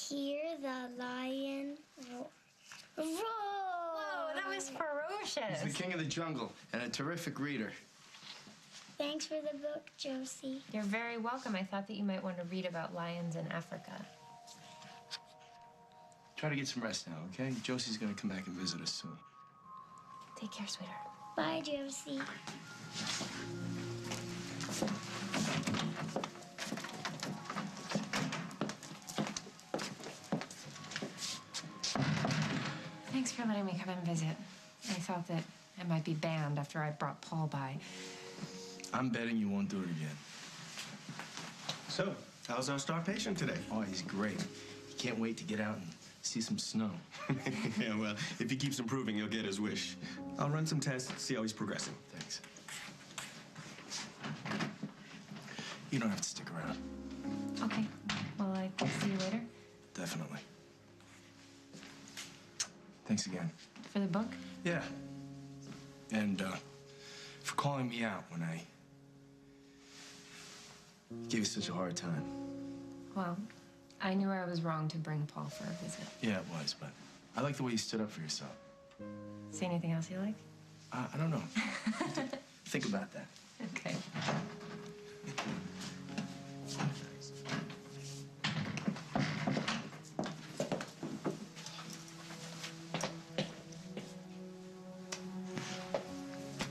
Hear the lion roar. Whoa, that was ferocious. He's the king of the jungle and a terrific reader. Thanks for the book, Josie. You're very welcome. I thought that you might want to read about lions in Africa. Try to get some rest now, okay? Josie's gonna come back and visit us soon. Take care, sweetheart. Bye, Josie. Thanks for letting me come and visit. I thought that I might be banned after I brought Paul by. I'm betting you won't do it again. So, how's our star patient today? Oh, he's great. He can't wait to get out and see some snow. Yeah, well, if he keeps improving, he'll get his wish. I'll run some tests, see how he's progressing. Thanks. You don't have to stick around. Okay. Well, I can see you later. Definitely. Thanks again. For the book? Yeah. And, for calling me out when I gave you such a hard time. Well, I knew I was wrong to bring Paul for a visit. Yeah, it was, but I like the way you stood up for yourself. See anything else you like? I don't know. Think about that. Okay.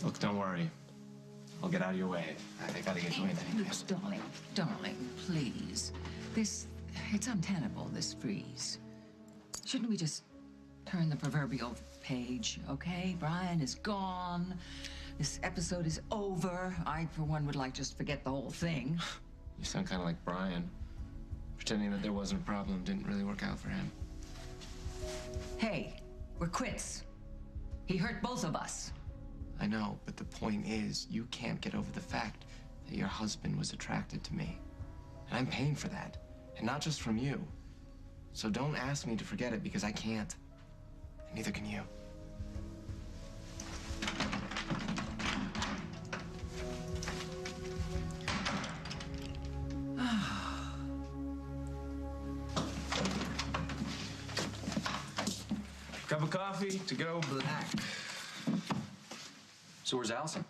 Look, don't worry. I'll get out of your way. I gotta get going. Luke, darling, please. It's untenable, this freeze. Shouldn't we just turn the proverbial page, okay? Brian is gone. This episode is over. I, for one, would like just to forget the whole thing. You sound kind of like Brian. Pretending that there wasn't a problem didn't really work out for him. Hey, we're quits. He hurt both of us. I know, but the point is, you can't get over the fact that your husband was attracted to me. And I'm paying for that. And not just from you. So don't ask me to forget it, because I can't. And neither can you. Cup of coffee to go black. So where's Allison?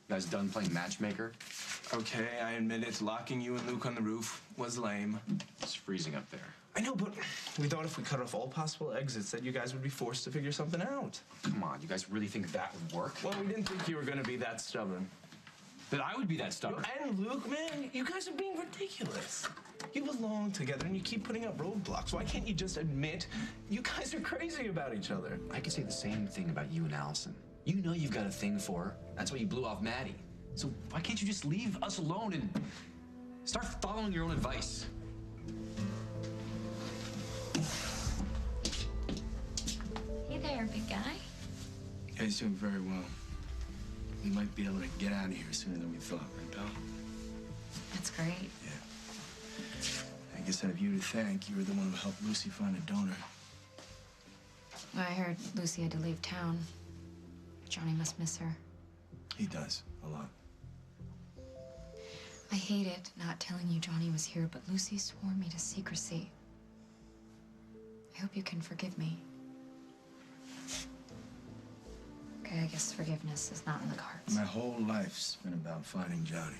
You guys done playing matchmaker? Okay, I admit it. Locking you and Luke on the roof was lame. It's freezing up there. I know, but we thought if we cut off all possible exits that you guys would be forced to figure something out. Come on, you guys really think that would work? Well, we didn't think you were gonna be that stubborn. That I would be that stubborn. And Luke, man, you guys are being ridiculous. You belong together and you keep putting up roadblocks. Why can't you just admit you guys are crazy about each other? I could say the same thing about you and Allison. You know you've got a thing for her. That's why you blew off Maddie. So why can't you just leave us alone and start following your own advice? Hey there, big guy. Yeah, he's doing very well. We might be able to get out of here sooner than we thought, right, pal? That's great. Yeah. I guess I have you to thank. You were the one who helped Lucy find a donor. I heard Lucy had to leave town. Johnny must miss her. He does, a lot. I hated not telling you Johnny was here, but Lucy swore me to secrecy. I hope you can forgive me. Okay, I guess forgiveness is not in the cards. My whole life's been about finding Johnny.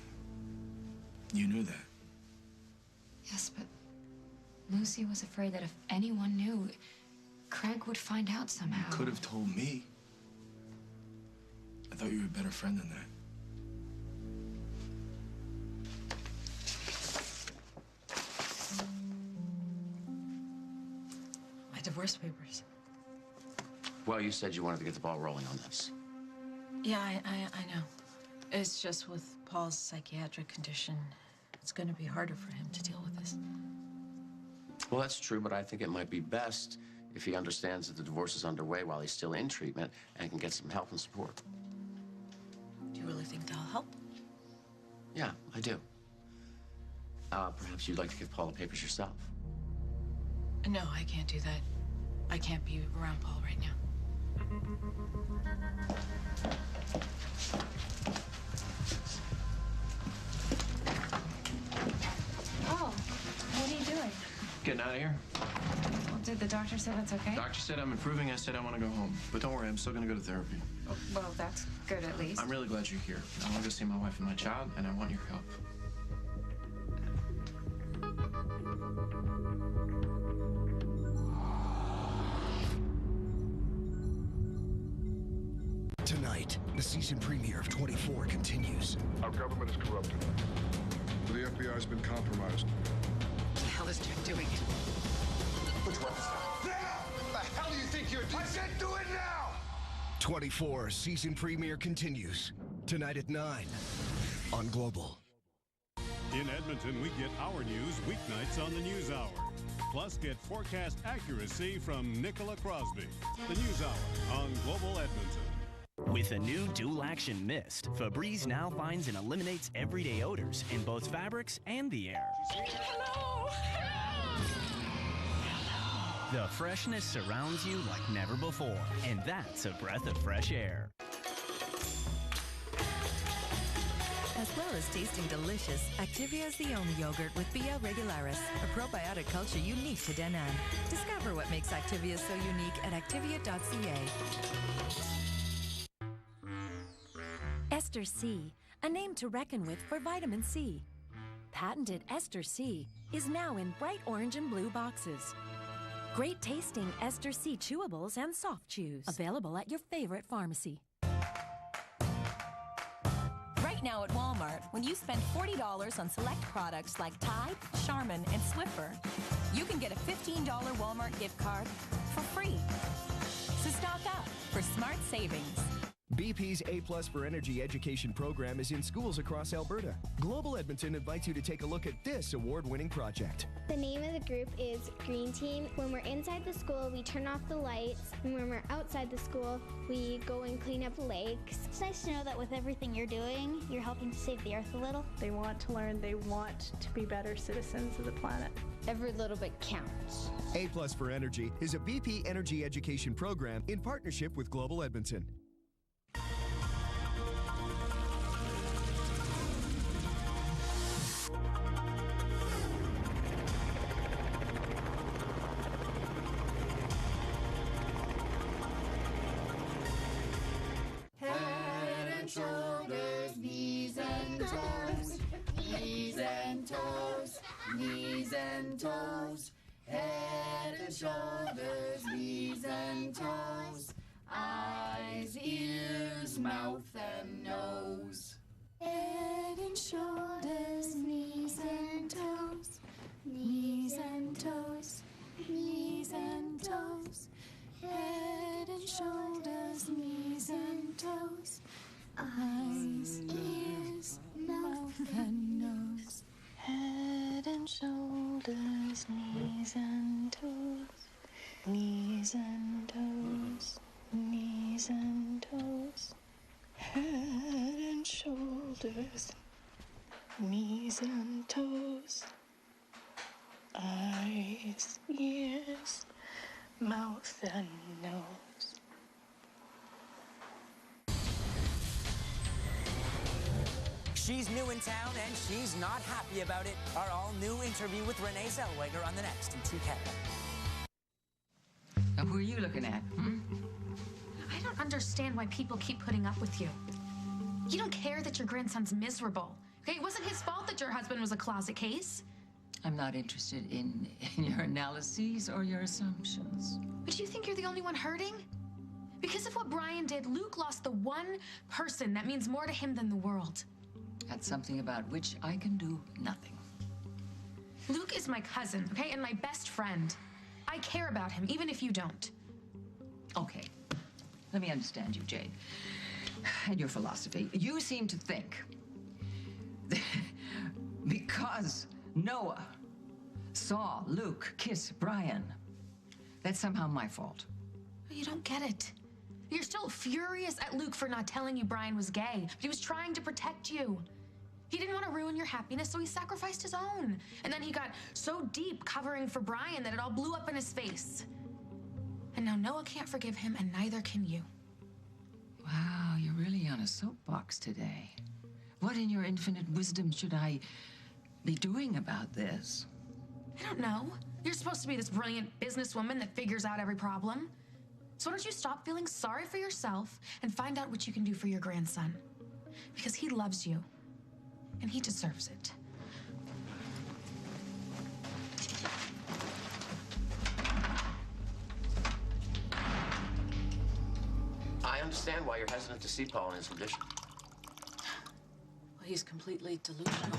You knew that. Yes, but Lucy was afraid that if anyone knew, Craig would find out somehow. You could have told me. I thought you were a better friend than that. My divorce papers. Well, you said you wanted to get the ball rolling on this. Yeah, I know. It's just with Paul's psychiatric condition, it's going to be harder for him to deal with this. Well, that's true, but I think it might be best if he understands that the divorce is underway while he's still in treatment and can get some help and support. Do you really think that'll help? Yeah, I do. Perhaps you'd like to give Paul the papers yourself. No, I can't do that. I can't be around Paul right now. Oh, what are you doing? Getting out of here. Well, did the doctor say that's okay? Doctor said I'm improving. I said I want to go home. But don't worry, I'm still going to go to therapy. Oh, well, that's good at least. I'm really glad you're here. I want to go see my wife and my child, and I want your help. Tonight, the season premiere of 24 continues. Our government is corrupted. The FBI's been compromised. What the hell is Jack doing? Put your weapons down. Now! What the hell do you think you're doing? I said do it now! 24 season premiere continues. Tonight at 9 on Global. In Edmonton, we get our news weeknights on the News Hour. Plus, get forecast accuracy from Nicola Crosby. The News Hour on Global Edmonton. With a new dual-action mist, Febreze now finds and eliminates everyday odors in both fabrics and the air. Hello! The freshness surrounds you like never before, and that's a breath of fresh air. As well as tasting delicious, Activia is the only yogurt with BL regularis, a probiotic culture unique to Danone. Discover what makes Activia so unique at activia.ca. Ester C, a name to reckon with for vitamin C. Patented Ester C is now in bright orange and blue boxes. Great tasting Ester C chewables and soft chews. Available at your favorite pharmacy. Right now at Walmart, when you spend $40 on select products like Tide, Charmin, and Swiffer, you can get a $15 Walmart gift card for free. So stock up for smart savings. BP's A+ for Energy education program is in schools across Alberta. Global Edmonton invites you to take a look at this award-winning project. The name of the group is Green Team. When we're inside the school, we turn off the lights. And when we're outside the school, we go and clean up lakes. It's nice to know that with everything you're doing, you're helping to save the earth a little. They want to learn. They want to be better citizens of the planet. Every little bit counts. A+ for Energy is a BP energy education program in partnership with Global Edmonton. Shoulders, knees and toes, knees and toes, knees and toes, head and shoulders, knees and toes, eyes, ears, mouth and nose. Head and shoulders, knees and toes, knees and toes, knees and toes, head and shoulders, knees and toes. Eyes, ears, mouth, and nose. Head and shoulders, knees and toes. Knees and toes. Knees and toes. Head and shoulders. Knees and toes. Eyes, ears, mouth, and nose. She's new in town, and she's not happy about it. Our all-new interview with Renee Zellweger on the next in TK. Now, who are you looking at? I don't understand why people keep putting up with you. You don't care that your grandson's miserable. Okay, it wasn't his fault that your husband was a closet case. I'm not interested in your analyses or your assumptions. But you think you're the only one hurting? Because of what Brian did, Luke lost the one person that means more to him than the world. That's something about which I can do nothing. Luke is my cousin, okay, and my best friend. I care about him, even if you don't. Okay. Let me understand you, Jade. And your philosophy. You seem to think because Noah saw Luke kiss Brian, that's somehow my fault. You don't get it. You're still furious at Luke for not telling you Brian was gay, but he was trying to protect you. He didn't want to ruin your happiness, so he sacrificed his own. And then he got so deep covering for Brian that it all blew up in his face. And now Noah can't forgive him, and neither can you. Wow, you're really on a soapbox today. What in your infinite wisdom should I be doing about this? I don't know. You're supposed to be this brilliant businesswoman that figures out every problem. So why don't you stop feeling sorry for yourself and find out what you can do for your grandson? Because he loves you, and he deserves it. I understand why you're hesitant to see Paul in his condition. Well, he's completely delusional.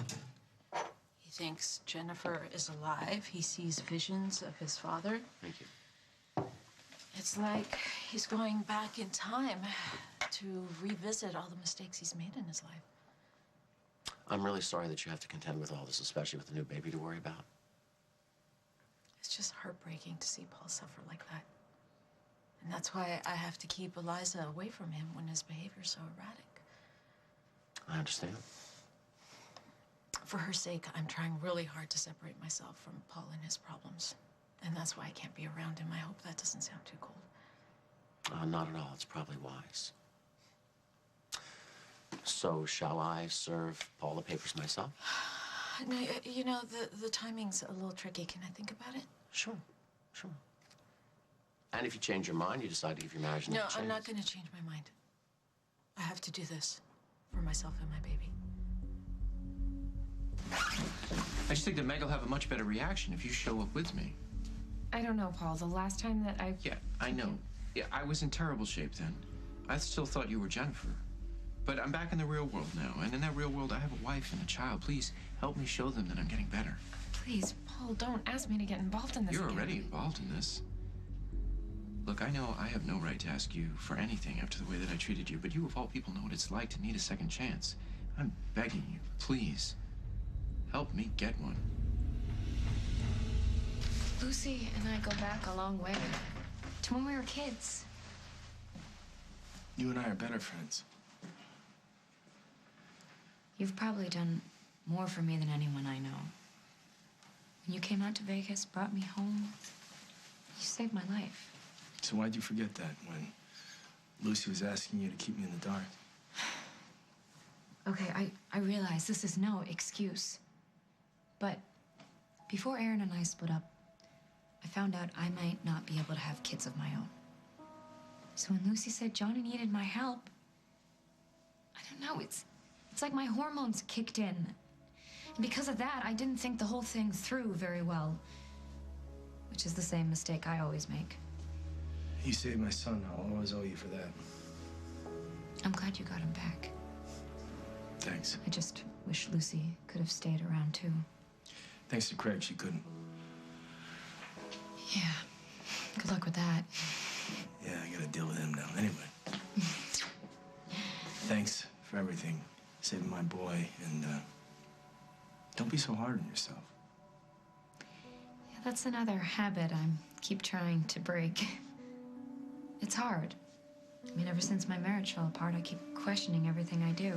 He thinks Jennifer is alive. He sees visions of his father. Thank you. It's like he's going back in time to revisit all the mistakes he's made in his life. I'm really sorry that you have to contend with all this, especially with a new baby to worry about. It's just heartbreaking to see Paul suffer like that. And that's why I have to keep Eliza away from him when his behavior's so erratic. I understand. For her sake, I'm trying really hard to separate myself from Paul and his problems. And that's why I can't be around him. I hope that doesn't sound too cold. Not at all. It's probably wise. So, shall I serve Paul the papers myself? No, you know, the timing's a little tricky. Can I think about it? Sure, sure. And if you change your mind, you decide to give your marriage another No, chance. I'm not going to change my mind. I have to do this for myself and my baby. I just think that Meg will have a much better reaction if you show up with me. I don't know, Paul. The last time that I... Yeah, I know. Yeah, I was in terrible shape then. I still thought you were Jennifer. But I'm back in the real world now, and in that real world, I have a wife and a child. Please help me show them that I'm getting better. Please, Paul, don't ask me to get involved in this You're again. already involved in this. Look, I know I have no right to ask you for anything after the way that I treated you, but you of all people know what it's like to need a second chance. I'm begging you, please, help me get one. Lucy and I go back a long way. To when we were kids. You and I are better friends. You've probably done more for me than anyone I know. When you came out to Vegas, brought me home, you saved my life. So why'd you forget that when Lucy was asking you to keep me in the dark? Okay, I realize this is no excuse. But before Aaron and I split up, I found out I might not be able to have kids of my own. So when Lucy said Johnny needed my help, I don't know, it's like my hormones kicked in. And because of that, I didn't think the whole thing through very well, which is the same mistake I always make. You saved my son. I'll always owe you for that. I'm glad you got him back. Thanks. I just wish Lucy could have stayed around too. Thanks to Craig, she couldn't. Yeah, good luck with that. Yeah, I gotta deal with him now. Anyway. Thanks for everything. Saving my boy, and don't be so hard on yourself. Yeah, that's another habit I keep trying to break. It's hard. I mean, ever since my marriage fell apart, I keep questioning everything I do.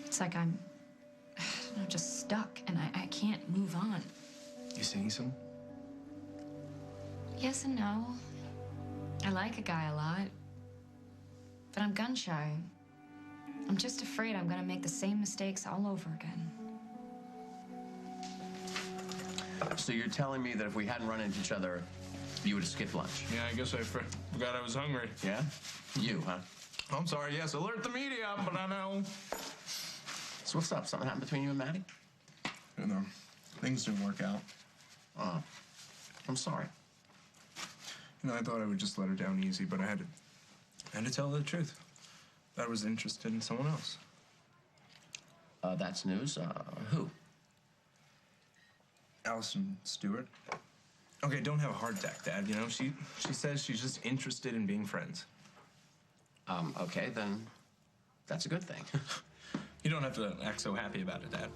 It's like I'm just stuck, and I can't move on. You seeing some? Yes and no. I like a guy a lot, but I'm gun shy. I'm just afraid I'm gonna make the same mistakes all over again. So you're telling me that if we hadn't run into each other, you would have skipped lunch? Yeah, I guess I forgot I was hungry. Yeah? You, huh? I'm sorry, yes, alert the media, but I know. So what's up? Something happened between you and Maddie? You know, things didn't work out. Oh, I'm sorry. You know, I thought I would just let her down easy, but I had to tell her the truth. I was interested in someone else. That's news. Who? Allison Stewart. Okay, don't have a heart attack, Dad. You know, she says she's just interested in being friends. Okay, then that's a good thing. You don't have to act so happy about it, Dad.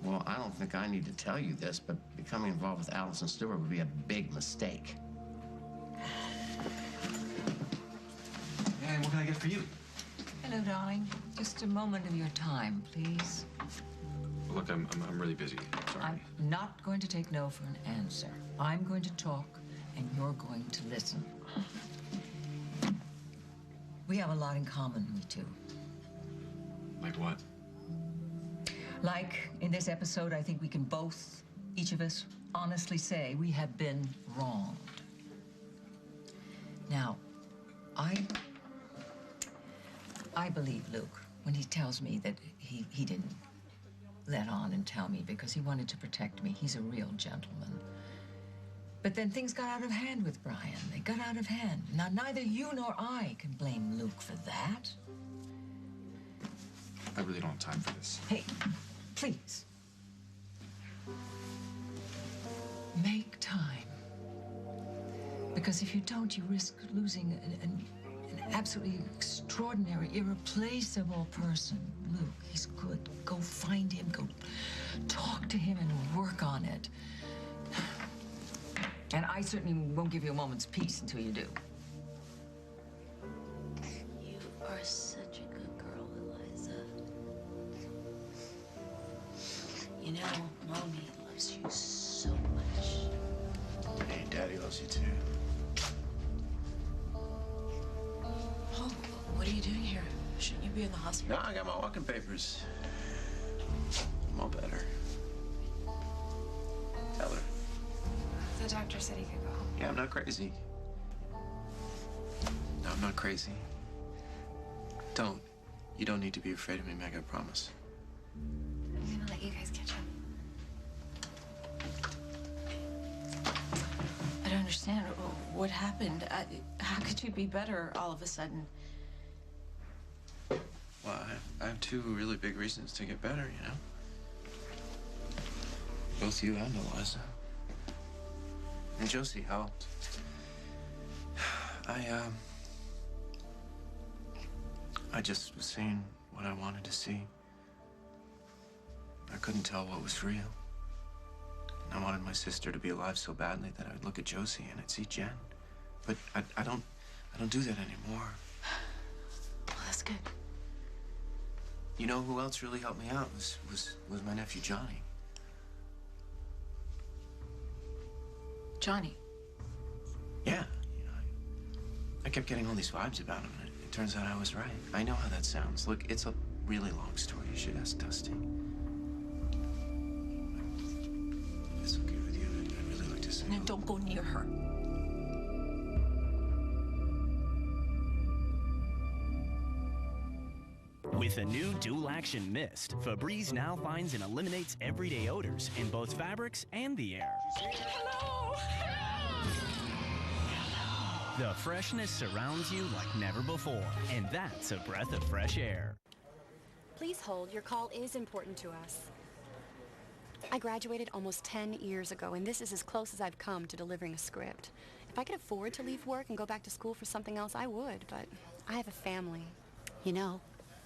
Well, I don't think I need to tell you this, but becoming involved with Allison Stewart would be a big mistake. And what can I get for you? Hello, darling. Just a moment of your time, please. Look, I'm really busy. Sorry. I'm not going to take no for an answer. I'm going to talk, and you're going to listen. We have a lot in common, we two. Like what? Like, in this episode, I think we can both each of us honestly say we have been wronged. Now, I believe Luke when he tells me that he didn't let on and tell me because he wanted to protect me. He's a real gentleman. But then things got out of hand with Brian. They got out of hand. Now, neither you nor I can blame Luke for that. I really don't have time for this. Hey, please. Make time. Because if you don't, you risk losing an absolutely extraordinary, irreplaceable person. Luke, he's good. Go find him. Go talk to him and work on it. And I certainly won't give you a moment's peace until you do. You are such a good girl, Eliza. You know, Mommy loves you so much. Hey, Daddy loves you too. Oh, what are you doing here? Shouldn't you be in the hospital? No, I got my walking papers. I'm all better. Tell her. The doctor said he could go home. Yeah, I'm not crazy. No, I'm not crazy. You don't need to be afraid of me, Meg, I promise. I'm gonna let you guys catch up. I don't understand. What happened? How could you be better all of a sudden? Well, I have two really big reasons to get better, you know? Both you and Eliza. And Josie helped. I just was seeing what I wanted to see. I couldn't tell what was real. And I wanted my sister to be alive so badly that I would look at Josie and I'd see Jen. But I don't do that anymore. Well, that's good. You know who else really helped me out was my nephew Johnny. Johnny? Yeah, you know, I kept getting all these vibes about him, and it turns out I was right. I know how that sounds. Look, it's a really long story. You should ask Dusty. If it's okay with you, I'd really like to say. No, don't go near her. With a new dual-action mist, Febreze now finds and eliminates everyday odors in both fabrics and the air. Hello! The freshness surrounds you like never before, and that's a breath of fresh air. Please hold. Your call is important to us. I graduated almost 10 years ago, and this is as close as I've come to delivering a script. If I could afford to leave work and go back to school for something else, I would, but I have a family. You know,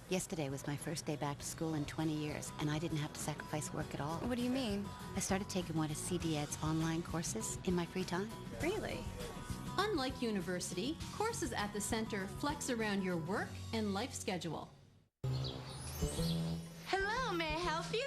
yesterday was my first day back to school in 20 years, and I didn't have to sacrifice work at all. What do you mean? I started taking one of CD Ed's online courses in my free time. Really? Unlike university, courses at the center flex around your work and life schedule. Hello, may I help you?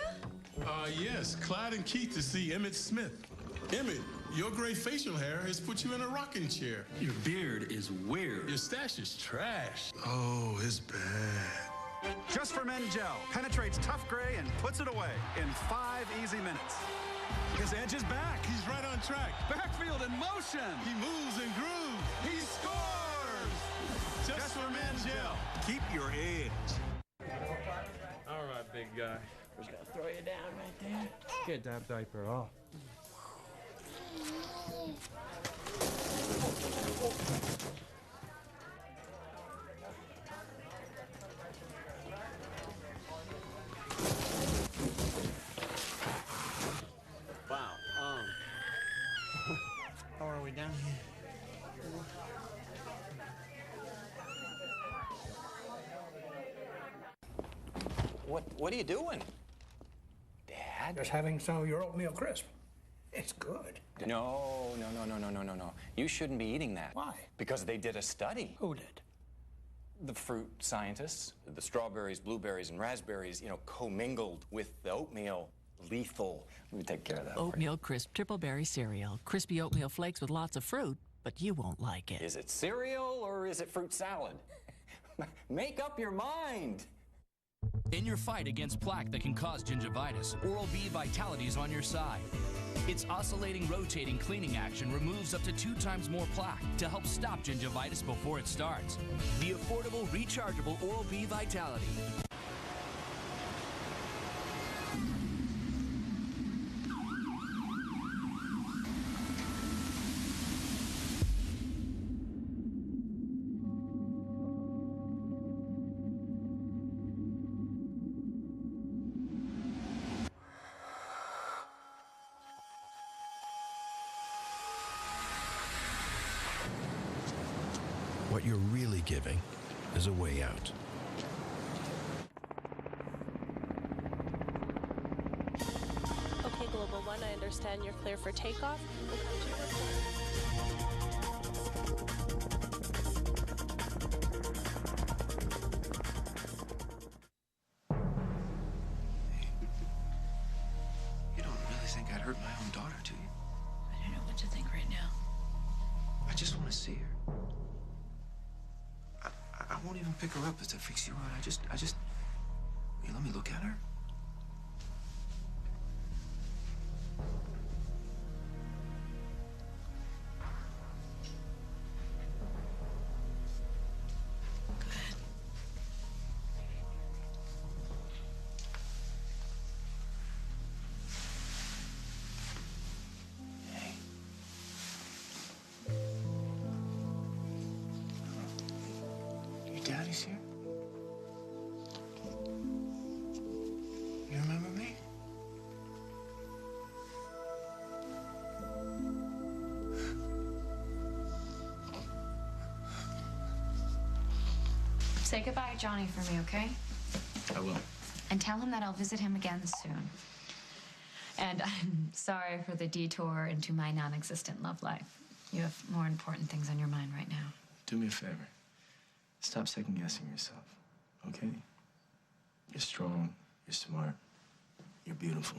Yes, Clyde and Keith to see Emmett Smith. Emmett, your gray facial hair has put you in a rocking chair. Your beard is weird. Your stash is trash. Oh, it's bad. Just for Men Gel penetrates tough gray and puts it away in 5 easy minutes. His edge is back. He's right on track. Backfield in motion. He moves and grooves. He scores. Just for Men Gel. Keep your edge. All right, big guy. We're just gonna throw you down right there. Get that diaper off. Wow. How are we down here? What are you doing? Dad? Just having some of your oatmeal crisp. It's good. No. You shouldn't be eating that. Why? Because they did a study. Who did? The fruit scientists. The strawberries, blueberries, and raspberries, commingled with the oatmeal. Lethal. Let me take care of that. Oatmeal Crisp Triple Berry Cereal. Crispy oatmeal flakes with lots of fruit, but you won't like it. Is it cereal or is it fruit salad? Make up your mind. In your fight against plaque that can cause gingivitis, Oral-B Vitality is on your side. Its oscillating, rotating cleaning action removes up to 2 times more plaque to help stop gingivitis before it starts. The affordable, rechargeable Oral-B Vitality. What you're really giving is a way out. Okay, Global One, I understand you're clear for takeoff. We'll come to your report. You don't really think I'd hurt my own daughter, do you? I don't know what to think right now. I just want to see her. I won't even pick her up if that freaks you out. I just... Hey, let me look at her. Your daddy's here? You remember me? Say goodbye to Johnny for me, okay? I will. And tell him that I'll visit him again soon. And I'm sorry for the detour into my non-existent love life. You have more important things on your mind right now. Do me a favor. Stop second-guessing yourself, okay? You're strong, you're smart, you're beautiful.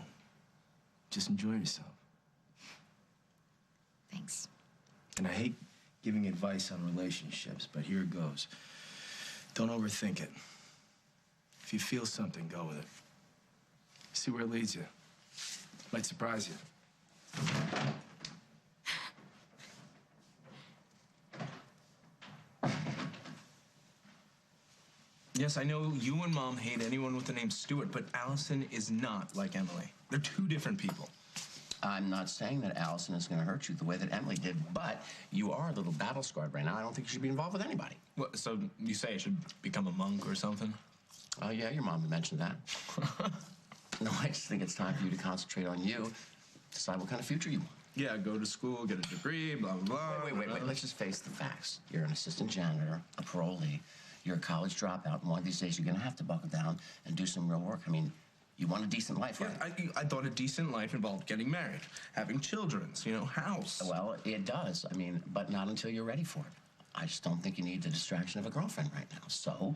Just enjoy yourself. Thanks. And I hate giving advice on relationships, but here it goes. Don't overthink it. If you feel something, go with it. See where it leads you. Might surprise you. Yes, I know you and Mom hate anyone with the name Stewart, but Allison is not like Emily. They're two different people. I'm not saying that Allison is going to hurt you the way that Emily did, but you are a little battle-scarred right now. I don't think you should be involved with anybody. What, so you say I should become a monk or something? Oh, yeah, your mom mentioned that. No, I just think it's time for you to concentrate on you, decide what kind of future you want. Yeah, go to school, get a degree, blah, blah, blah. Wait. Let's just face the facts. You're an assistant janitor, a parolee. You're a college dropout, and one of these days you're going to have to buckle down and do some real work. I mean, you want a decent life, right? Yeah, I thought a decent life involved getting married, having children, house. Well, it does. I mean, but not until you're ready for it. I just don't think you need the distraction of a girlfriend right now. So,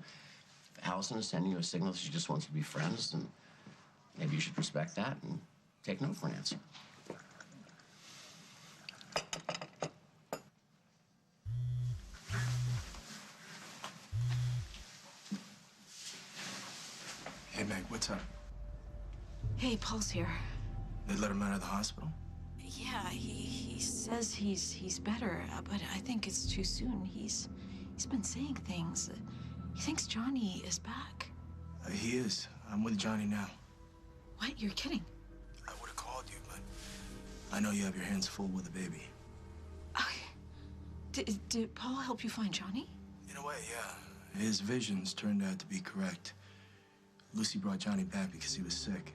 if Allison is sending you a signal that she just wants to be friends, then maybe you should respect that and take no for an answer. Hey, Meg, what's up? Hey, Paul's here. They let him out of the hospital? Yeah, he says he's better, but I think it's too soon. He's been saying things. He thinks Johnny is back. He is. I'm with Johnny now. What? You're kidding? I would have called you, but I know you have your hands full with the baby. Did Paul help you find Johnny? In a way, yeah. His visions turned out to be correct. Lucy brought Johnny back because he was sick.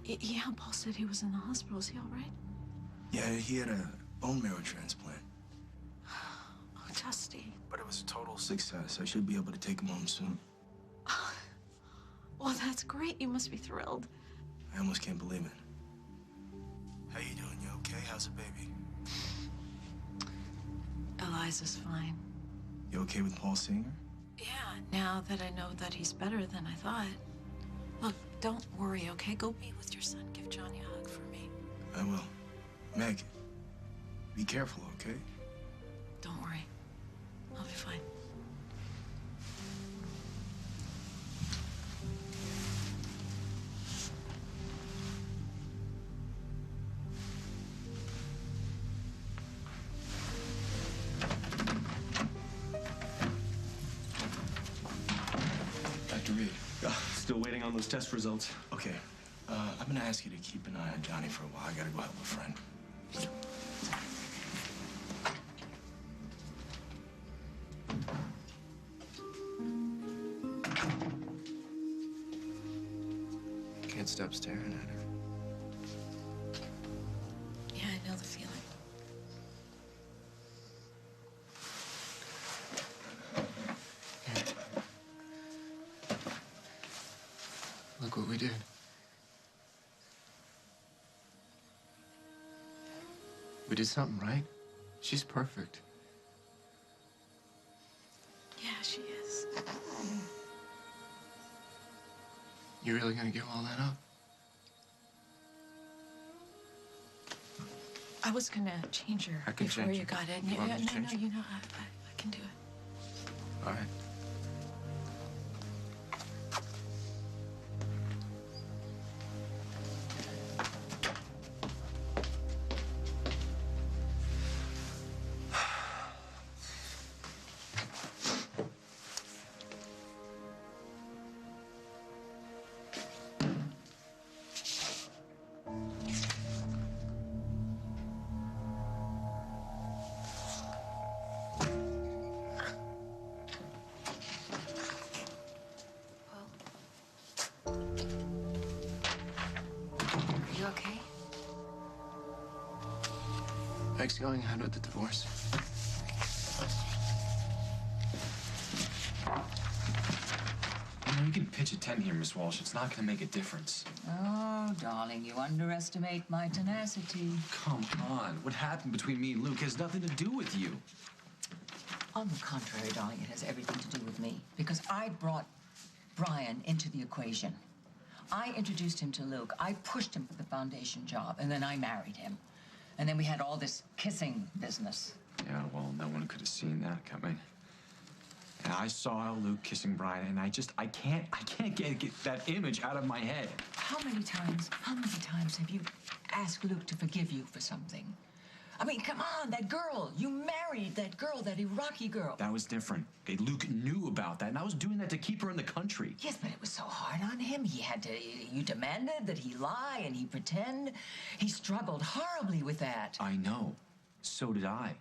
Yeah, Paul said he was in the hospital. Is he all right? Yeah, he had a bone marrow transplant. Oh, Dusty. But it was a total success. I should be able to take him home soon. Well, that's great. You must be thrilled. I almost can't believe it. How you doing? You okay? How's the baby? Eliza's fine. You okay with Paul seeing her? Yeah, now that I know that he's better than I thought. Look, don't worry, okay? Go be with your son. Give Johnny a hug for me. I will. Meg, be careful, okay? Don't worry. I'll be fine. on those test results. Okay, I'm gonna ask you to keep an eye on Johnny for a while. I gotta go help a friend. Can't stop staring at her. Yeah, I know the feeling. Look what we did. We did something right. She's perfect. Yeah, she is. You really gonna give all that up? I was gonna change her I can before change you her. got it. You want me to No, change her? you know, I can do it. All right. Are you okay? Meg's going ahead with the divorce. You know, you can pitch a tent here, Miss Walsh. It's not gonna make a difference. Oh, darling, you underestimate my tenacity. Come on. What happened between me and Luke has nothing to do with you. On the contrary, darling, it has everything to do with me. Because I brought Brian into the equation. I introduced him to Luke. I pushed him for the foundation job, and then I married him. And then we had all this kissing business. Yeah, well, no one could have seen that coming. And I saw Luke kissing Brian, and I can't get that image out of my head. How many times have you asked Luke to forgive you for something? I mean, come on, that girl. You married that girl, that Iraqi girl. That was different. Okay, Luke knew about that, and I was doing that to keep her in the country. Yes, but it was so hard on him. You demanded that he lie and he pretend. He struggled horribly with that. I know. So did I.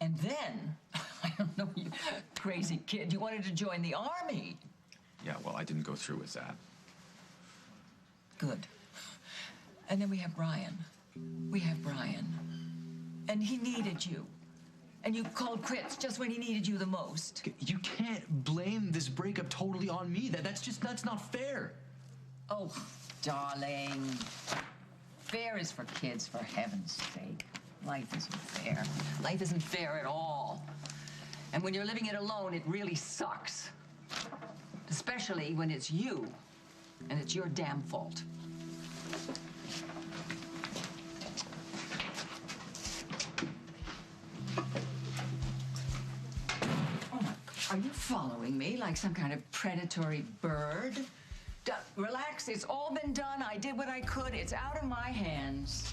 And then, I don't know, you crazy kid, you wanted to join the army. Yeah, well, I didn't go through with that. Good. And then we have Brian. We have Brian. And he needed you. And you called quits just when he needed you the most. You can't blame this breakup totally on me. That's not fair. Oh, darling. Fair is for kids, for heaven's sake. Life isn't fair. Life isn't fair at all. And when you're living it alone, it really sucks. Especially when it's you, and it's your damn fault. Oh my God, are you following me like some kind of predatory bird? Relax, it's all been done. I did what I could. It's out of my hands.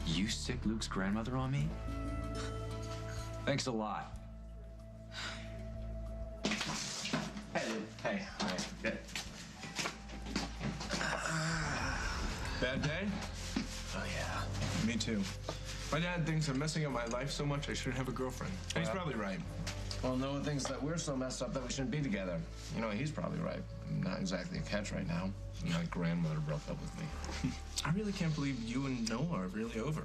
You sick Luke's grandmother on me? Thanks a lot. Hey, Luke. Hey, all right. Good. Bad day? Oh, yeah. Me too. My dad thinks I'm messing up my life so much I shouldn't have a girlfriend. And he's probably right. Well, no one thinks that we're so messed up that we shouldn't be together. You know, he's probably right. I'm not exactly a catch right now. My grandmother broke up with me. I really can't believe you and Noah are really over.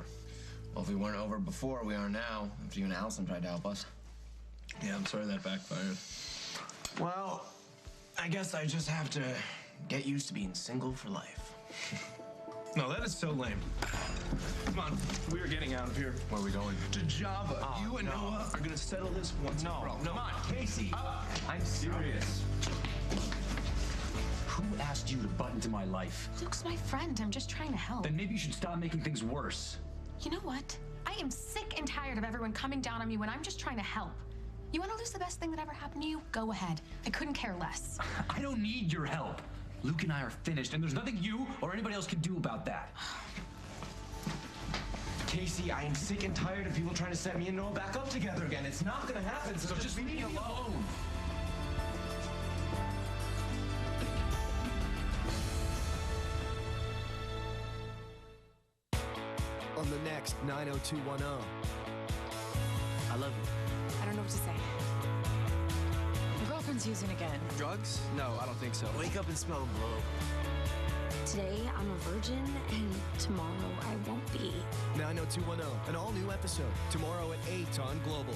Well, if we weren't over before, we are now. After you and Allison tried to help us. Yeah, I'm sorry that backfired. Well, I guess I just have to get used to being single for life. No, that is so lame. Come on, we are getting out of here. Where are we going? To Java. Oh, you and no. Noah are gonna settle this once and for all. Come on, Casey. I'm serious. Who asked you to butt into my life? Luke's my friend. I'm just trying to help. Then maybe you should stop making things worse. You know what? I am sick and tired of everyone coming down on me when I'm just trying to help. You want to lose the best thing that ever happened to you? Go ahead. I couldn't care less. I don't need your help. Luke and I are finished, and there's nothing you or anybody else can do about that. Casey, I am sick and tired of people trying to set me and Noah back up together again. It's not gonna happen, so just leave me alone. On the next 90210. I love you. I don't know what to say. Your girlfriend's using again. Drugs? No, I don't think so. Wake up and smell the blow. Today, I'm a virgin, and tomorrow I won't be. 90210, an all-new episode. Tomorrow at 8 on Global.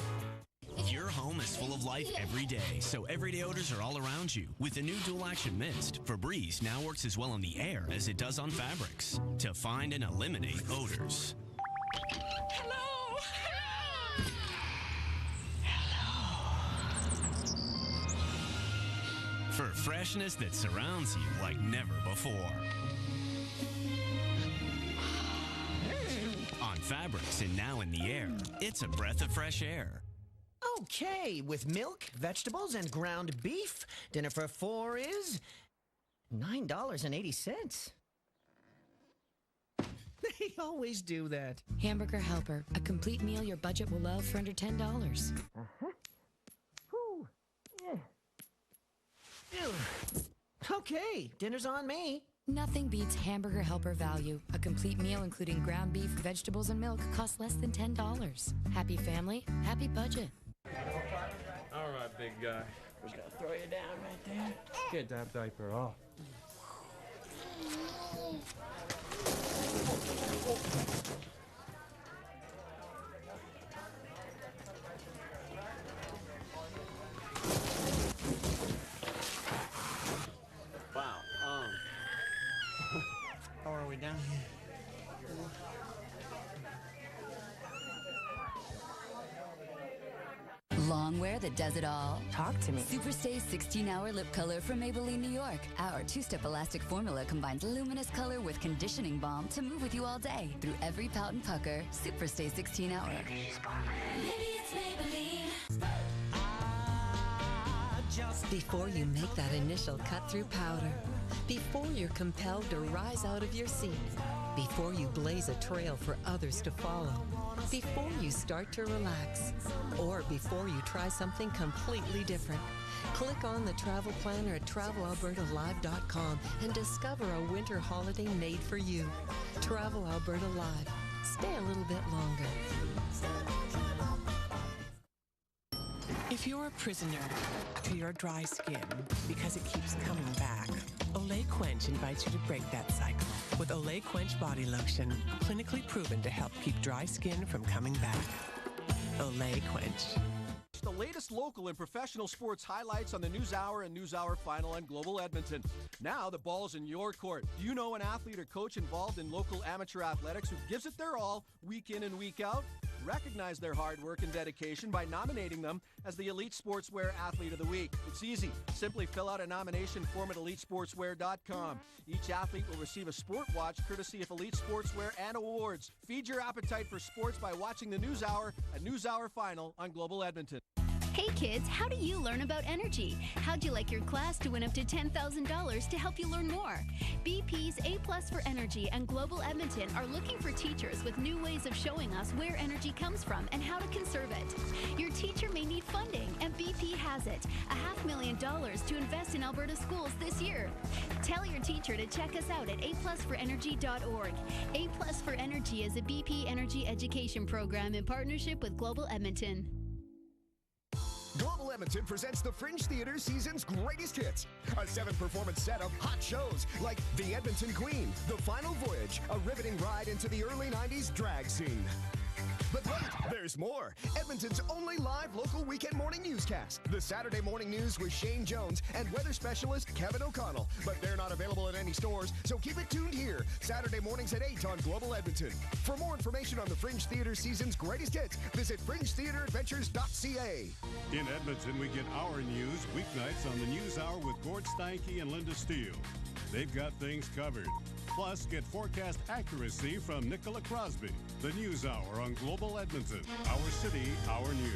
Your home is full of life every day, so everyday odors are all around you. With the new dual-action mist, Febreze now works as well on the air as it does on fabrics to find and eliminate odors. Hello! For freshness that surrounds you like never before. On fabrics and now in the air, it's a breath of fresh air. Okay, with milk, vegetables, and ground beef, dinner for 4 is $9.80. They always do that. Hamburger Helper, a complete meal your budget will love for under $10. Whew. Yeah. Ew. Okay, dinner's on me. Nothing beats Hamburger Helper value. A complete meal including ground beef, vegetables, and milk costs less than $10. Happy family, happy budget. All right, big guy. Just gonna throw you down right there. Get that diaper off. Wow. How are we down here? Longwear that does it all? Talk to me. Superstay 16-hour lip color from Maybelline, New York. Our two-step elastic formula combines luminous color with conditioning balm to move with you all day. Through every pout and pucker, Superstay 16-hour. Maybe it's Maybelline. Before you make that initial cut-through powder, before you're compelled to rise out of your seat, before you blaze a trail for others to follow, before you start to relax, or before you try something completely different, click on the travel planner at TravelAlbertaLive.com and discover a winter holiday made for you. Travel Alberta Live. Stay a little bit longer. If you're a prisoner to your dry skin because it keeps coming back, Olay Quench invites you to break that cycle with Olay Quench Body Lotion, clinically proven to help keep dry skin from coming back. Olay Quench. The latest local and professional sports highlights on the NewsHour and NewsHour Final on Global Edmonton. Now the ball's in your court. Do you know an athlete or coach involved in local amateur athletics who gives it their all week in and week out? Recognize their hard work and dedication by nominating them as the Elite Sportswear Athlete of the Week. It's easy. Simply fill out a nomination form at EliteSportswear.com. Each athlete will receive a sport watch courtesy of Elite Sportswear and awards. Feed your appetite for sports by watching the NewsHour and NewsHour Final on Global Edmonton. Hey kids, how do you learn about energy? How'd you like your class to win up to $10,000 to help you learn more? BP's A+ for Energy and Global Edmonton are looking for teachers with new ways of showing us where energy comes from and how to conserve it. Your teacher may need funding, and BP has it. $500,000 to invest in Alberta schools this year. Tell your teacher to check us out at aplusforenergy.org. A+ for Energy is a BP energy education program in partnership with Global Edmonton. Global Edmonton presents the Fringe Theatre season's greatest hits. A 7-performance set of hot shows like The Edmonton Queen, The Final Voyage, a riveting ride into the early 90s drag scene. But wait, there's more. Edmonton's only live local weekend morning newscast. The Saturday Morning News with Shane Jones and weather specialist Kevin O'Connell. But they're not available in any stores, so keep it tuned here. Saturday mornings at 8 on Global Edmonton. For more information on the Fringe Theatre season's greatest hits, visit fringetheatreadventures.ca. In Edmonton, we get our news weeknights on the News Hour with Gord Steinke and Linda Steele. They've got things covered. Plus, get forecast accuracy from Nicola Crosby. The News Hour on Global Edmonton. Our city, our news.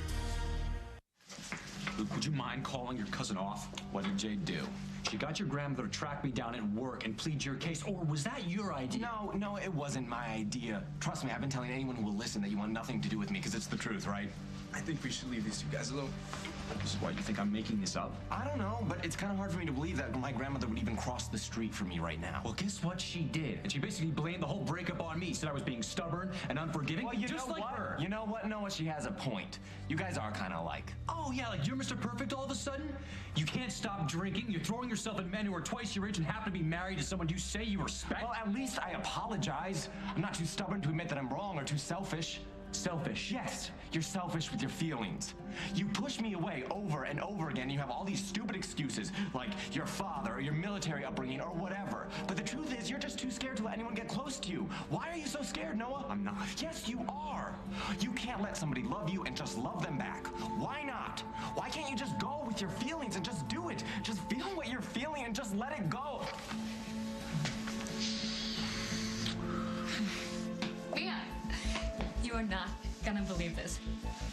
Luke, would you mind calling your cousin off? What did Jade do? She got your grandmother to track me down at work and plead your case, or was that your idea? No, it wasn't my idea. Trust me, I've been telling anyone who will listen that you want nothing to do with me, because it's the truth, right? I think we should leave these two guys alone. This is why you think I'm making this up? I don't know, but it's kind of hard for me to believe that my grandmother would even cross the street for me right now. Well, guess what she did? And she basically blamed the whole breakup on me. Said I was being stubborn and unforgiving, Well, you just know like what? her. You know what, Noah? She has a point. You guys are kind of alike. Oh, yeah, like you're Mr. Perfect all of a sudden? You can't stop drinking. You're throwing yourself at men who are twice your age and happen to be married to someone you say you respect. Well, at least I apologize. I'm not too stubborn to admit that I'm wrong or too selfish. Selfish? Yes, you're selfish with your feelings. You push me away over and over again. You have all these stupid excuses, like your father or your military upbringing or whatever. But the truth is, you're just too scared to let anyone get close to you. Why are you so scared, Noah? I'm not. Yes, you are. You can't let somebody love you and just love them back. Why not? Why can't you just go with your feelings and just do it? Just feel what you're feeling and just let it go. Mia, you are not gonna believe this.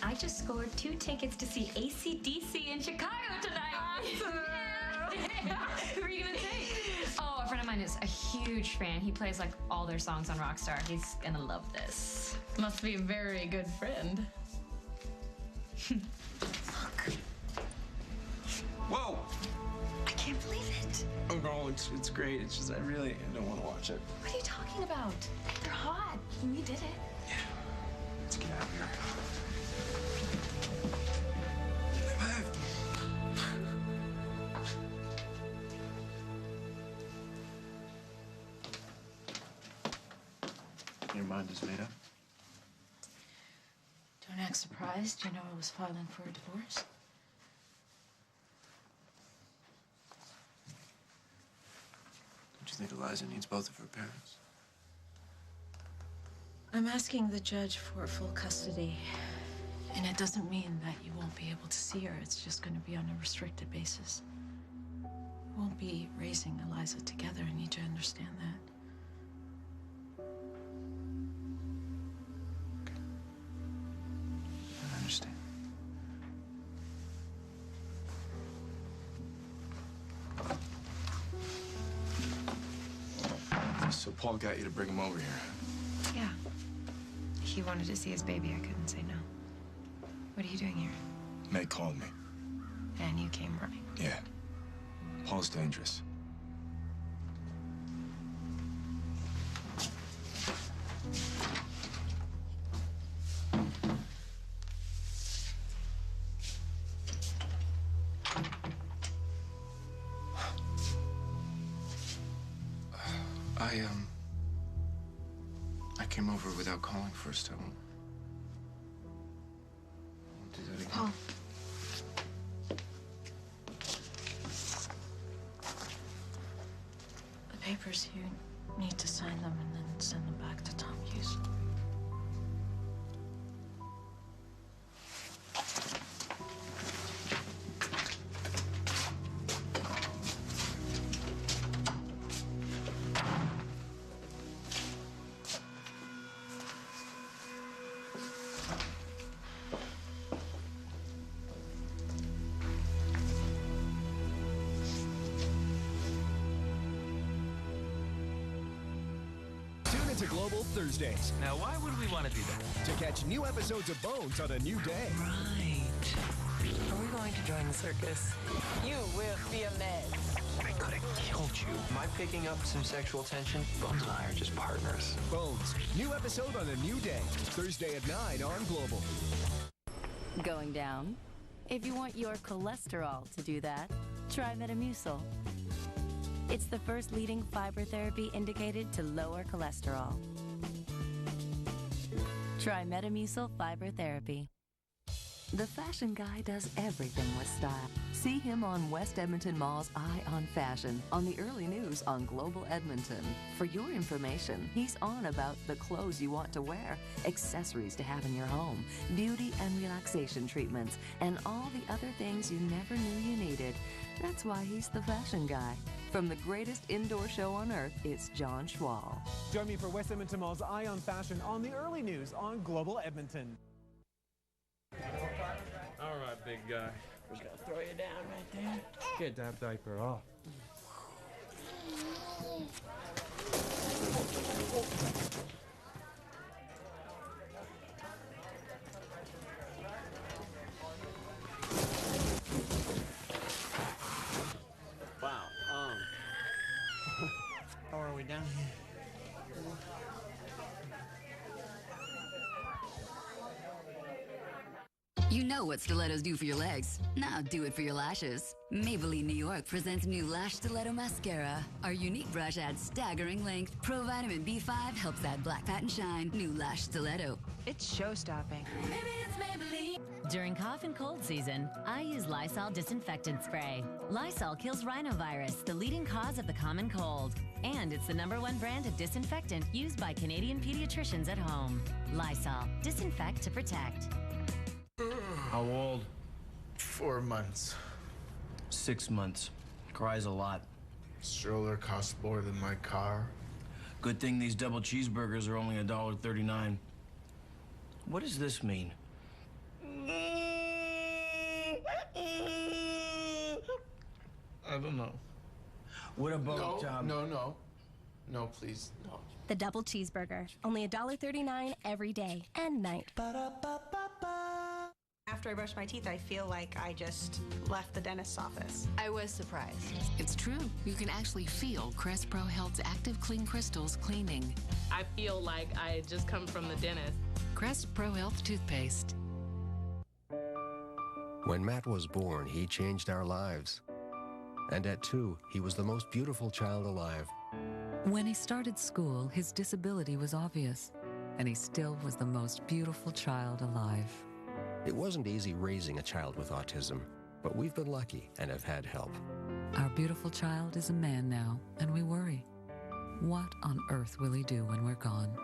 I just scored 2 tickets to see AC/DC in Chicago tonight. Who are you gonna take? Oh, a friend of mine is a huge fan. He plays like all their songs on Rockstar. He's gonna love this. Must be a very good friend. Look. Whoa! I can't believe it. Oh, no, it's great. It's just I don't want to watch it. What are you talking about? You're hot. You did it. Let's get out of here. Your mind is made up. Don't act surprised. You know I was filing for a divorce. Don't you think Eliza needs both of her parents? I'm asking the judge for full custody. And it doesn't mean that you won't be able to see her. It's just going to be on a restricted basis. We won't be raising Eliza together. I need you to understand that. I understand. So Paul got you to bring him over here. Yeah. He wanted to see his baby. I couldn't say no. What are you doing here? Meg called me. And you came running. Yeah. Paul's dangerous. I came over without calling first. I won't do that again. Paul. The papers, you need to sign them and then send them back to Tom Hughes. Tune into Global Thursdays. Now, why would we want to do that? To catch new episodes of Bones on a new day. Right. Are we going to join the circus? You will be a mess. I could have killed you. Am I picking up some sexual tension? Bones and I are just partners. Bones. New episode on a new day. Thursday at 9 on Global. Going down? If you want your cholesterol to do that, try Metamucil. It's the first leading fiber therapy indicated to lower cholesterol. Try Metamucil Fiber Therapy. The fashion guy does everything with style. See him on West Edmonton Mall's Eye on Fashion on the early news on Global Edmonton. For your information, he's on about the clothes you want to wear, accessories to have in your home, beauty and relaxation treatments, and all the other things you never knew you needed. That's why he's the fashion guy. From the greatest indoor show on earth, it's John Schwal. Join me for West Edmonton Mall's Eye on Fashion on the early news on Global Edmonton. All right, big guy. We're gonna throw you down right there. Get that diaper off. Wow. How are we down here? You know what stilettos do for your legs. Now do it for your lashes. Maybelline New York presents new Lash Stiletto Mascara. Our unique brush adds staggering length. Pro Vitamin B5 helps add black patent shine. New Lash Stiletto. It's show-stopping. During cough and cold season, I use Lysol disinfectant spray. Lysol kills rhinovirus, the leading cause of the common cold. And it's the #1 brand of disinfectant used by Canadian pediatricians at home. Lysol. Disinfect to protect. How old? 4 months. 6 months. Cries a lot. Stroller costs more than my car. Good thing these double cheeseburgers are only $1.39. What does this mean? I don't know. What about, No, please, no. The double cheeseburger, only $1.39 every day and night. After I brush my teeth, I feel like I just left the dentist's office. I was surprised. It's true. You can actually feel Crest Pro Health's active clean crystals cleaning. I feel like I had just come from the dentist. Crest Pro Health toothpaste. When Matt was born, he changed our lives. And at 2, he was the most beautiful child alive. When he started school, his disability was obvious, and he still was the most beautiful child alive. It wasn't easy raising a child with autism, but we've been lucky and have had help. Our beautiful child is a man now, and we worry. What on earth will he do when we're gone?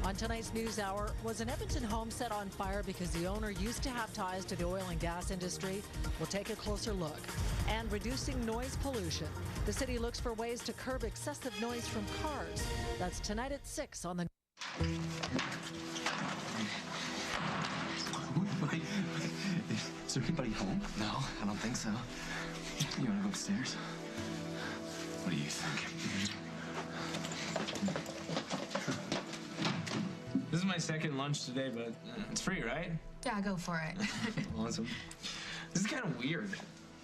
On tonight's NewsHour, was an Edmonton home set on fire because the owner used to have ties to the oil and gas industry? We'll take a closer look. And reducing noise pollution. The city looks for ways to curb excessive noise from cars. That's tonight at 6 on the... Is there anybody home? No, I don't think so. You want to go upstairs? What do you think? This is my second lunch today, but it's free, right? Yeah, go for it. Awesome. This is kind of weird.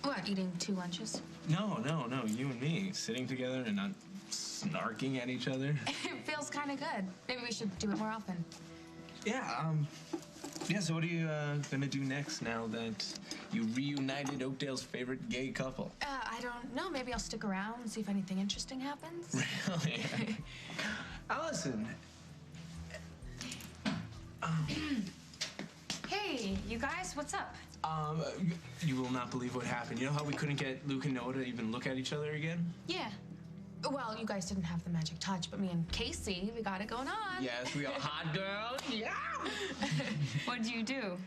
What, eating 2 lunches? No. You and me sitting together and not snarking at each other. It feels kind of good. Maybe we should do it more often. Yeah, so what are you gonna do next now that you reunited Oakdale's favorite gay couple? I don't know. Maybe I'll stick around and see if anything interesting happens. Really? Allison. Hey, you guys, what's up? You will not believe what happened. You know how we couldn't get Luke and Noah to even look at each other again? Yeah. Well, you guys didn't have the magic touch, but me and Casey, we got it going on. Yes, we are hot girls. Yeah. What'd you do?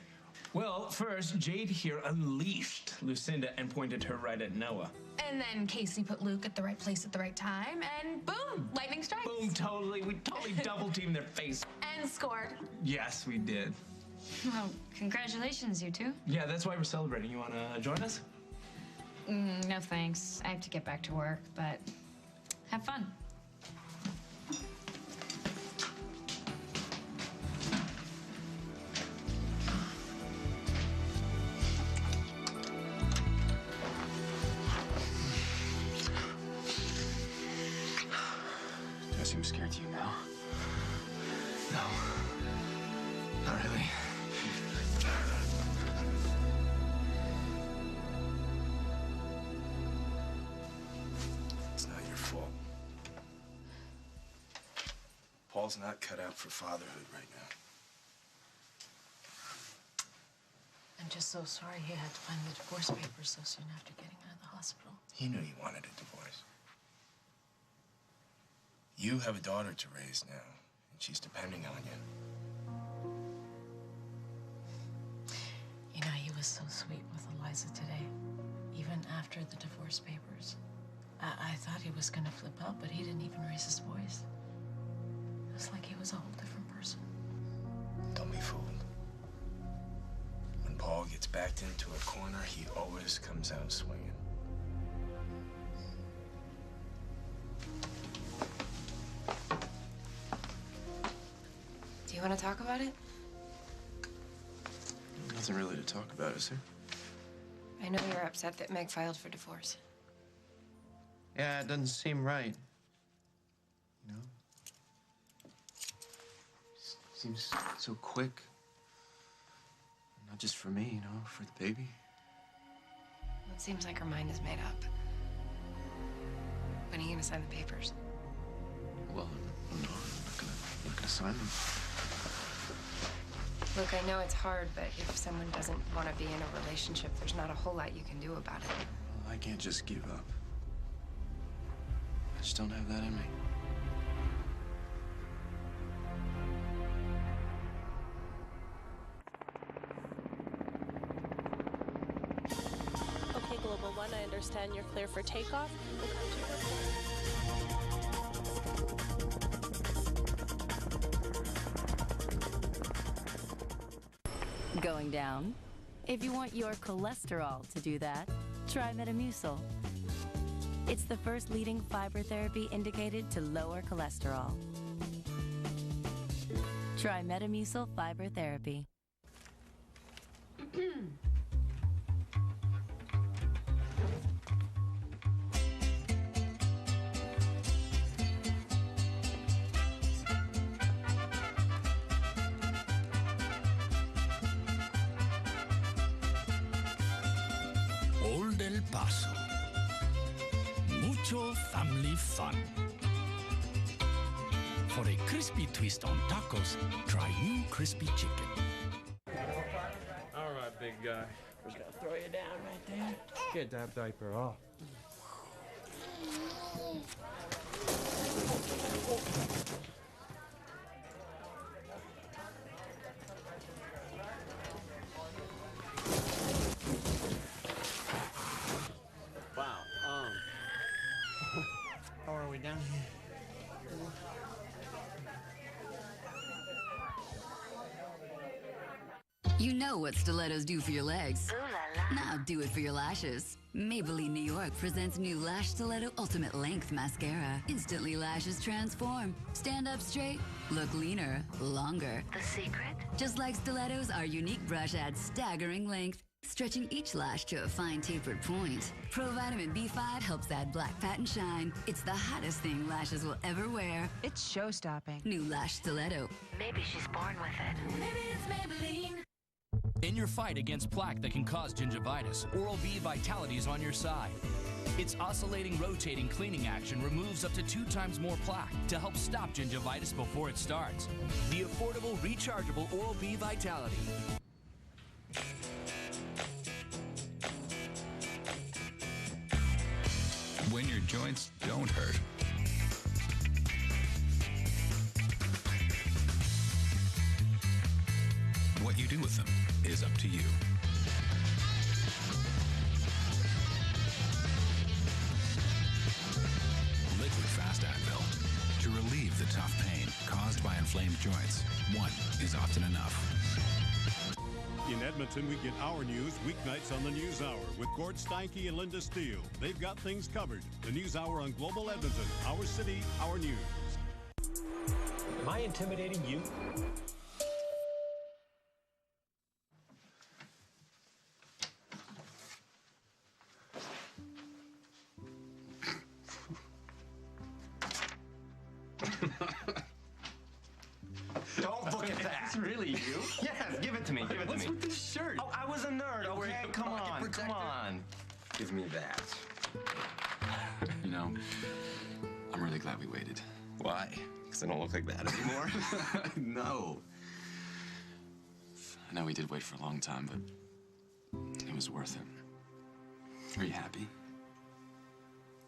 Well, first, Jade here unleashed Lucinda and pointed her right at Noah. And then Casey put Luke at the right place at the right time, and boom, lightning strikes. Boom, totally. We totally double-teamed their face. And scored. Yes, we did. Well, congratulations, you two. Yeah, that's why we're celebrating. You want to join us? No, thanks. I have to get back to work, but have fun. Do I seem scared to you now? No. Not really. It's not your fault. Paul's not cut out for fatherhood right now. I'm just so sorry he had to find the divorce papers so soon after getting out of the hospital. He knew he wanted a divorce. You have a daughter to raise now, and she's depending on you. You know, he was so sweet with Eliza today, even after the divorce papers. I thought he was gonna flip out, but he didn't even raise his voice. It was like he was a whole different person. Don't be fooled. When Paul ball gets backed into a corner, he always comes out swinging. Do you want to talk about it? Nothing really to talk about, is there? I know you're upset that Meg filed for divorce. Yeah, it doesn't seem right. You know? Seems so quick. Not just for me, you know, for the baby. It seems like her mind is made up. When are you gonna sign the papers? Well, I'm not gonna sign them. Look, I know it's hard, but if someone doesn't want to be in a relationship, there's not a whole lot you can do about it. Well, I can't just give up. I just don't have that in me. Okay, Global One, I understand you're clear for takeoff. We'll come to your report. Going down? If you want your cholesterol to do that, try Metamucil. It's the first leading fiber therapy indicated to lower cholesterol. Try Metamucil Fiber Therapy. Old El Paso. Mucho family fun. For a crispy twist on tacos, try new crispy chicken. All right, big guy. Just gotta throw you down right there. Get that diaper off. Wow. How are we down here? You know what stilettos do for your legs. Now do it for your lashes. Maybelline New York presents new Lash Stiletto Ultimate Length Mascara. Instantly lashes transform. Stand up straight, look leaner, longer. The secret? Just like stilettos, our unique brush adds staggering length, stretching each lash to a fine tapered point. Pro Vitamin B5 helps add black patent shine. It's the hottest thing lashes will ever wear. It's show-stopping. New Lash Stiletto. Maybe she's born with it. Maybe it's Maybelline. In your fight against plaque that can cause gingivitis, Oral-B Vitality is on your side. Its oscillating, rotating cleaning action removes up to 2 times more plaque to help stop gingivitis before it starts. The affordable, rechargeable Oral-B Vitality. When your joints don't hurt. What you do with them is up to you. Liquid Fast Advil. To relieve the tough pain caused by inflamed joints, one is often enough. In Edmonton, we get our news weeknights on the News Hour with Gord Steinke and Linda Steele. They've got things covered. The News Hour on Global Edmonton. Our city, our news. Am I intimidating you? Don't look at that. It's really you? Yes, give it to me. Give it to What's me. with this shirt? Oh, I was a nerd, You're wearing okay? a Come pocket on, protector? come on. Give me that. You know, I'm really glad we waited. Why? Because I don't look like that anymore? No. I know we did wait for a long time, but it was worth it. Are you happy?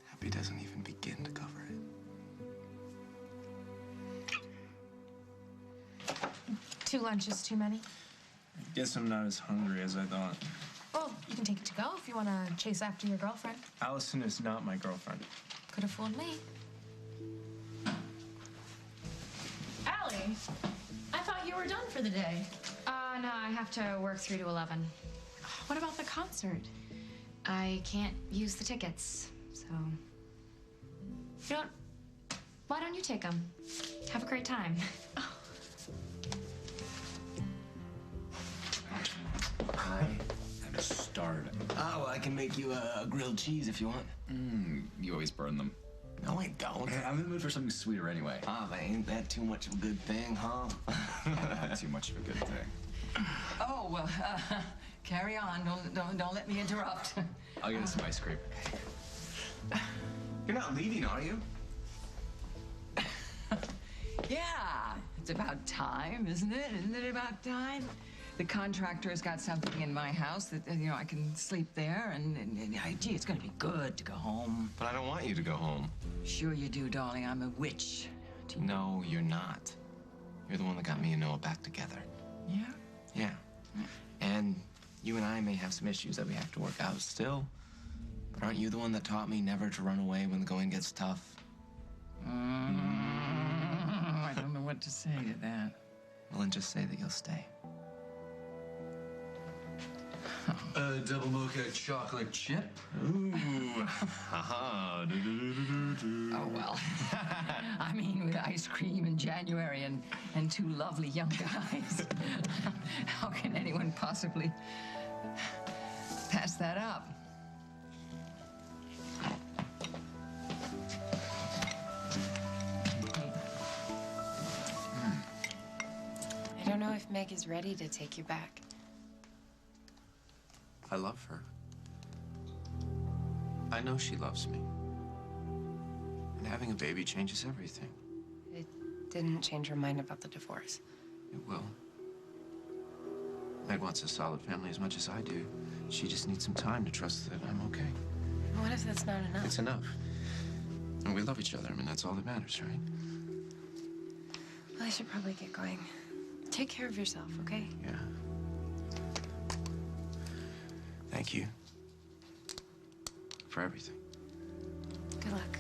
Happy doesn't even begin to cover it. Two lunches too many? Guess I'm not as hungry as I thought. Well, you can take it to go if you want to chase after your girlfriend. Allison is not my girlfriend. Could have fooled me. Allie, I thought you were done for the day. No, I have to work 3 to 11. What about the concert? I can't use the tickets, so... You know what? Why don't you take them? Have a great time. I am starving. Oh, well, I can make you a grilled cheese if you want. You always burn them. No, I don't. I'm in the mood for something sweeter anyway. Ah, but ain't that too much of a good thing, huh? Not too much of a good thing. Oh, well, carry on. Don't let me interrupt. I'll get us some ice cream. You're not leaving, are you? Yeah, it's about time, isn't it? Isn't it about time? The contractor's got something in my house that, I can sleep there, and gee, it's gonna be good to go home. But I don't want you to go home. Sure you do, darling. I'm a witch. No, you're not. You're the one that got me and Noah back together. Yeah? Yeah. And you and I may have some issues that we have to work out still. But aren't you the one that taught me never to run away when the going gets tough? I don't know what to say to that. Well, then just say that you'll stay. Double mocha chocolate chip. Ooh. Haha. Oh, well. I mean, with ice cream in January and 2 lovely young guys. How can anyone possibly pass that up? I don't know if Meg is ready to take you back. I love her. I know she loves me. And having a baby changes everything. It didn't change her mind about the divorce. It will. Meg wants a solid family as much as I do. She just needs some time to trust that I'm okay. What if that's not enough? It's enough. And we love each other. I mean, that's all that matters, right? Well, I should probably get going. Take care of yourself, okay? Yeah. Thank you for everything. Good luck.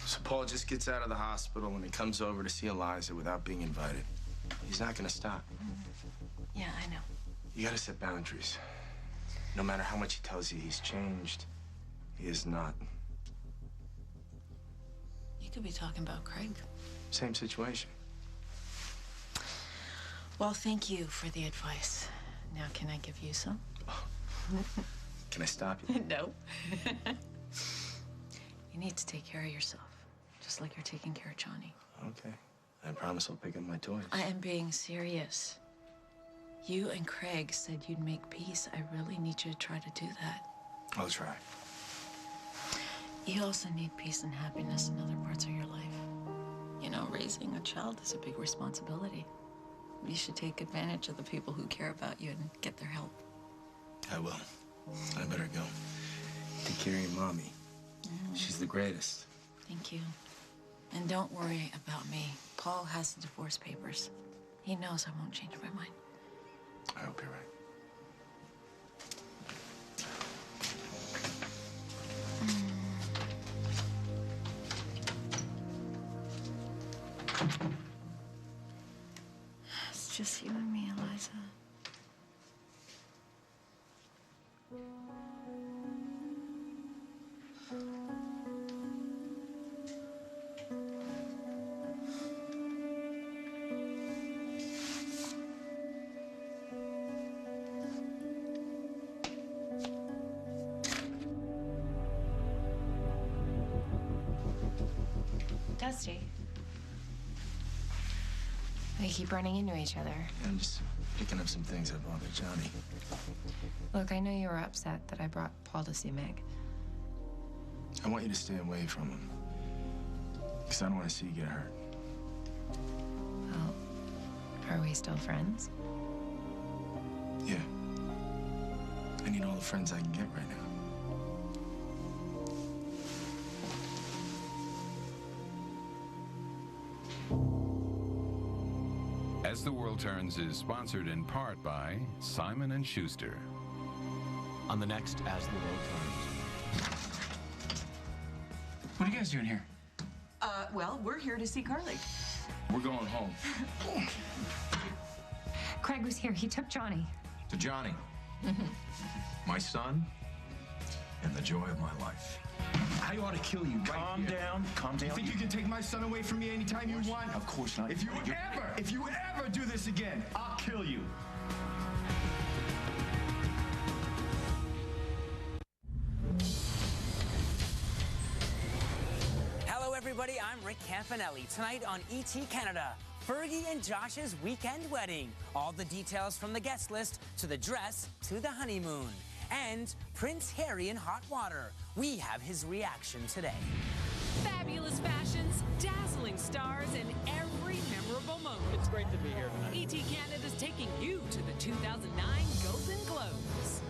So Paul just gets out of the hospital and he comes over to see Eliza without being invited. He's not gonna stop. Yeah, I know. You gotta set boundaries. No matter how much he tells you he's changed, he is not. You could be talking about Craig. Same situation. Well, thank you for the advice. Now, can I give you some? Can I stop you? No. You need to take care of yourself, just like you're taking care of Johnny. Okay. I promise I'll pick up my toys. I am being serious. You and Craig said you'd make peace. I really need you to try to do that. I'll try. You also need peace and happiness in other parts of your life. You know, raising a child is a big responsibility. You should take advantage of the people who care about you and get their help. I will. I better go. Take care of your mommy. She's the greatest. Thank you. And don't worry about me. Paul has the divorce papers. He knows I won't change my mind. I hope you're right. It's just you and me, Eliza. Dusty. We keep running into each other. I'm just picking up some things that bother Johnny. Look, I know you were upset that I brought Paul to see Meg. I want you to stay away from him. Because I don't want to see you get hurt. Well, are we still friends? Yeah. I need all the friends I can get right now. As the World Turns is sponsored in part by Simon & Schuster. On the next As the World Turns. What are you guys doing here? Well, we're here to see Carly. We're going home. Craig was here. He took Johnny. To Johnny, my son, and the joy of my life. I ought to kill you. Calm down. Calm down. You think you can take my son away from me anytime you want? Of course not. If you ever do this again, I'll kill you. Hello, everybody. I'm Rick Campanelli. Tonight on ET Canada, Fergie and Josh's weekend wedding. All the details from the guest list to the dress to the honeymoon. And Prince Harry in hot water. We have his reaction today. Fabulous fashions, dazzling stars, and every memorable moment. It's great to be here tonight. ET Canada's taking you to the 2009 Golden Globes.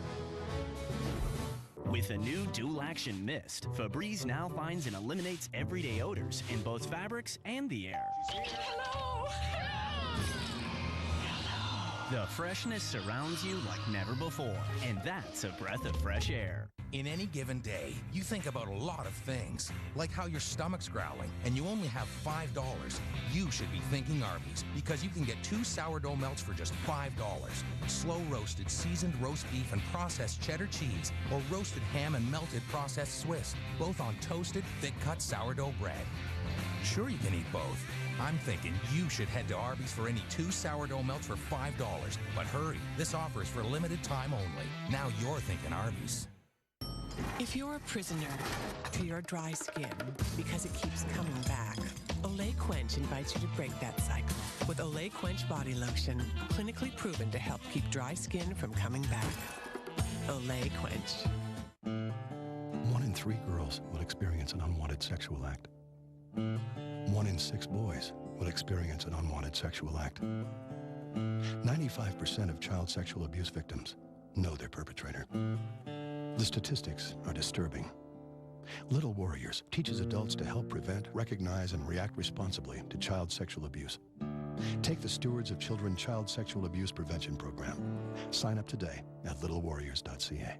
With a new dual-action mist, Febreze now finds and eliminates everyday odors in both fabrics and the air. Hello! The freshness surrounds you like never before, and that's a breath of fresh air. In any given day, you think about a lot of things, like how your stomach's growling and you only have $5. You should be thinking Arby's, because you can get 2 sourdough melts for just $5. Slow roasted seasoned roast beef and processed cheddar cheese, or roasted ham and melted processed Swiss, both on toasted, thick-cut sourdough bread. Sure, you can eat both. I'm thinking you should head to Arby's for any 2 sourdough melts for $5. But hurry, this offer is for a limited time only. Now you're thinking Arby's. If you're a prisoner to your dry skin because it keeps coming back, Olay Quench invites you to break that cycle with Olay Quench Body Lotion, clinically proven to help keep dry skin from coming back. Olay Quench. 1 in 3 girls will experience an unwanted sexual act. 1 in 6 boys will experience an unwanted sexual act. 95% of child sexual abuse victims know their perpetrator. The statistics are disturbing. Little Warriors teaches adults to help prevent, recognize, and react responsibly to child sexual abuse. Take the Stewards of Children Child Sexual Abuse Prevention Program. Sign up today at littlewarriors.ca.